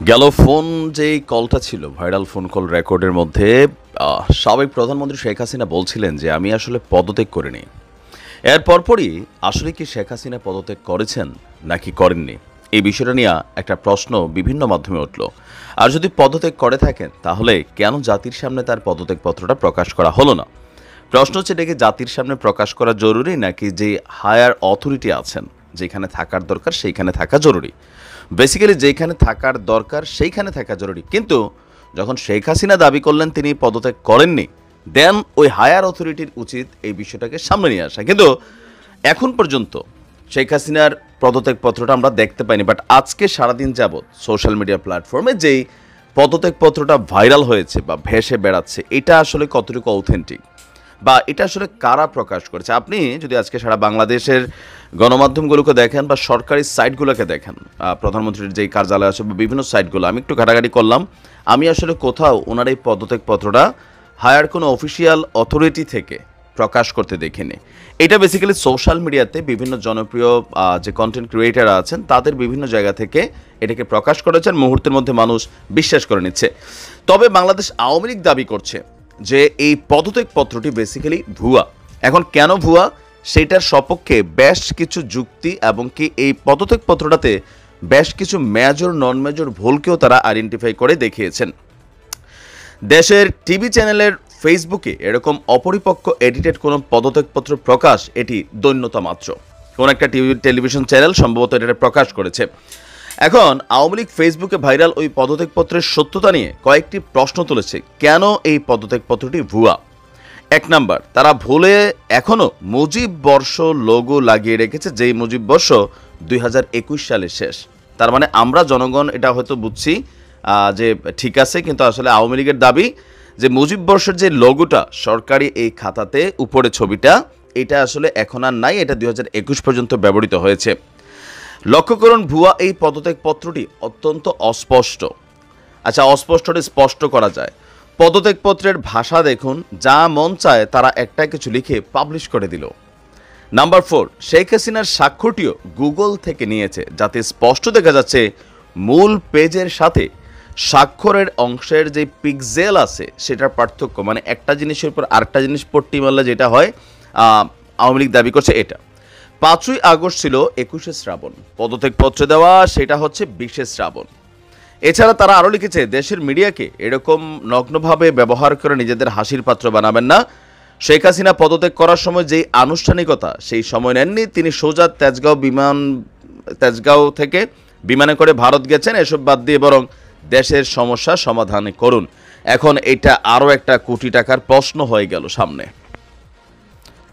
গেল ফোন যেই কলটা ছিল ভাইরাল ফোন কল রেকর্ডের মধ্যে সাবেক প্রধানমন্ত্রী শেখ হাসিনা বলছিলেন যে আমি আসলে পদত্যাগ করিনি। এর পরপরই আসলে কি শেখ হাসিনা পদত্যাগ করেছেন নাকি করেননি, এই বিষয়টা নিয়ে একটা প্রশ্ন বিভিন্ন মাধ্যমে উঠল। আর যদি পদত্যাগ করে থাকেন তাহলে কেন জাতির সামনে তার পদত্যাগপত্রটা প্রকাশ করা হলো না? প্রশ্ন হচ্ছে, এটাকে জাতির সামনে প্রকাশ করা জরুরি নাকি যে হায়ার অথরিটি আছেন যেখানে থাকার দরকার সেইখানে থাকা জরুরি? বেসিক্যালি যেখানে থাকার দরকার সেইখানে থাকা জরুরি, কিন্তু যখন শেখ হাসিনা দাবি করলেন তিনি পদত্যাগ করেননি, দেন ওই হায়ার অথরিটির উচিত এই বিষয়টাকে সামনে নিয়ে আসা। কিন্তু এখন পর্যন্ত শেখ হাসিনার পদত্যাগপত্রটা আমরা দেখতে পাইনি। বাট আজকে সারাদিন যাবৎ সোশ্যাল মিডিয়া প্ল্যাটফর্মে যেই পদত্যাগপত্রটা ভাইরাল হয়েছে বা ভেসে বেড়াচ্ছে, এটা আসলে কতটুকু অথেন্টিক বা এটা আসলে কারা প্রকাশ করেছে? আপনি যদি আজকে সারা বাংলাদেশের গণমাধ্যমগুলোকে দেখেন বা সরকারি সাইটগুলোকে দেখেন, প্রধানমন্ত্রীর যেই কার্যালয় আছে বা বিভিন্ন সাইটগুলো, আমি একটু ঘাটাঘাটি করলাম, আমি আসলে কোথাও ওনার এই পদত্যাগপত্রটা হায়ার কোনো অফিসিয়াল অথরিটি থেকে প্রকাশ করতে দেখিনি। এটা বেসিক্যালি সোশ্যাল মিডিয়াতে বিভিন্ন জনপ্রিয় যে কন্টেন্ট ক্রিয়েটার আছেন তাদের বিভিন্ন জায়গা থেকে এটাকে প্রকাশ করেছেন, মুহূর্তের মধ্যে মানুষ বিশ্বাস করে নিচ্ছে। তবে বাংলাদেশ আওয়ামী লীগ দাবি করছে যে এই পদত্যাগপত্রটি বেসিক্যালি ভুয়া। এখন কেন ভুয়া সেটার সপক্ষে বেশ কিছু যুক্তি এবং কি এই পদত্যাগপত্রটাতে বেশ কিছু মেজর নন মেজর ভুলকেও তারা আইডেন্টিফাই করে দেখিয়েছেন। দেশের টিভি চ্যানেলের ফেসবুকে এরকম অপরিপক্ক এডিটেড কোনো পদত্যাগপত্র প্রকাশ এটি দৈন্যতা মাত্র। কোন একটা টেলিভিশন চ্যানেল সম্ভবত এটা প্রকাশ করেছে। এখন আওয়ামী লীগ ফেসবুকে ভাইরাল ওই পদত্যাগপত্রের সত্যতা নিয়ে কয়েকটি প্রশ্ন তুলেছে। কেন এই পদত্যাগপত্রটি ভুয়া? এক নাম্বার, তারা ভুলে এখনও মুজিব বর্ষ লোগো লাগিয়ে রেখেছে, যেই মুজিব বর্ষ 2021 সালে শেষ। তার মানে আমরা জনগণ এটা হয়তো বুঝছি যে ঠিক আছে, কিন্তু আসলে আওয়ামী লীগের দাবি যে মুজিব বর্ষের যে লোগোটা সরকারি এই খাতাতে উপরে ছবিটা, এটা আসলে এখন আর নাই, এটা 2021 পর্যন্ত ব্যবহৃত হয়েছে। লক্ষ্য করুন, ভুয়া এই পদত্যাগপত্রটি অত্যন্ত অস্পষ্ট। আচ্ছা, অস্পষ্টটা স্পষ্ট করা যায়। পদত্যাগপত্রের ভাষা দেখুন, যা মন চায় তারা একটা কিছু লিখে পাবলিশ করে দিল। নাম্বার 4, শেখ হাসিনার স্বাক্ষরটিও গুগল থেকে নিয়েছে, যাতে স্পষ্ট দেখা যাচ্ছে মূল পেজের সাথে স্বাক্ষরের অংশের যে পিক্সেল আছে সেটার পার্থক্য, মানে একটা জিনিসের উপর আরেকটা জিনিস পট্টি মারলে যেটা হয়, আওয়ামী লীগ দাবি করছে এটা। 5ই আগস্ট ছিল 21শে শ্রাবণ, পদত্যাগপত্র দেওয়া সেটা হচ্ছে 20শে শ্রাবণ। এছাড়া তারা আরও লিখেছে, দেশের মিডিয়াকে এরকম নগ্নভাবে ব্যবহার করে নিজেদের হাসির পাত্র বানাবেন না। শেখ হাসিনা পদত্যাগ করার সময় যেই আনুষ্ঠানিকতা সেই সময় নেননি, তিনি সোজা তেজগাঁও থেকে বিমানে করে ভারত গেছেন। এসব বাদ দিয়ে বরং দেশের সমস্যা সমাধান করুন। এখন এটা আরও একটা কোটি টাকার প্রশ্ন হয়ে গেল সামনে।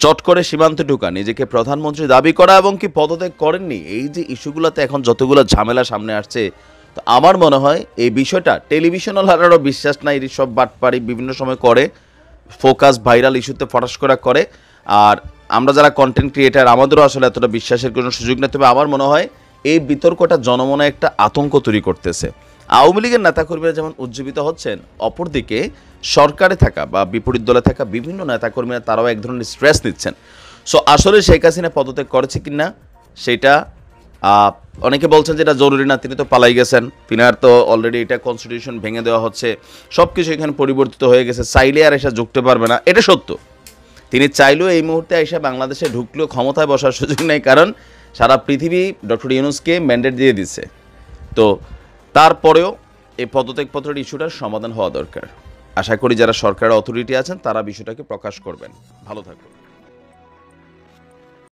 চট করে সীমান্তে ঢুকা, নিজেকে প্রধানমন্ত্রী দাবি করা এবং কি পদত্যাগ করেননি, এই যে ইস্যুগুলোতে এখন যতগুলো ঝামেলা সামনে আসছে, তো আমার মনে হয় এই বিষয়টা টেলিভিশনালরাও বিশ্বাস নাই, এই সব বাটপাড়ি বিভিন্ন সময় করে, ফোকাস ভাইরাল ইস্যুতে ফটাস করা করে। আর আমরা যারা কন্টেন্ট ক্রিয়েটার, আমাদেরও আসলে এতটা বিশ্বাসের কোনো সুযোগ নেই। তবে আমার মনে হয় এই বিতর্কটা জনমনে একটা আতঙ্ক তৈরি করতেছে। আওয়ামী লীগের নেতাকর্মীরা যেমন উজ্জীবিত হচ্ছেন, অপরদিকে সরকারে থাকা বা বিপরীত দলে থাকা বিভিন্ন নেতাকর্মীরা তারাও এক ধরনের স্ট্রেস নিচ্ছেন। সো আসলে শেখ হাসিনা পদত্যাগ করেছে কিনা সেটা অনেকে বলছেন যে এটা জরুরি না, তিনি তো পালাই গেছেন, তিনার তো অলরেডি এটা কনস্টিটিউশন ভেঙে দেওয়া হচ্ছে, সব কিছু এখানে পরিবর্তিত হয়ে গেছে, চাইলে আর এসে ঢুকতে পারবে না। এটা সত্য, তিনি চাইলেও এই মুহূর্তে এসে বাংলাদেশে ঢুকলেও ক্ষমতায় বসার সুযোগ নেই, কারণ সারা পৃথিবী ডক্টর ইউনূসকে ম্যান্ডেট দিয়ে দিচ্ছে। তো তারপরেও এই পদত্যাগপত্রের ইস্যুটার সমাধান হওয়া দরকার। আশা করি যারা সরকারের অথরিটি আছেন তারা বিষয়টাকে প্রকাশ করবেন। ভালো থাকুন।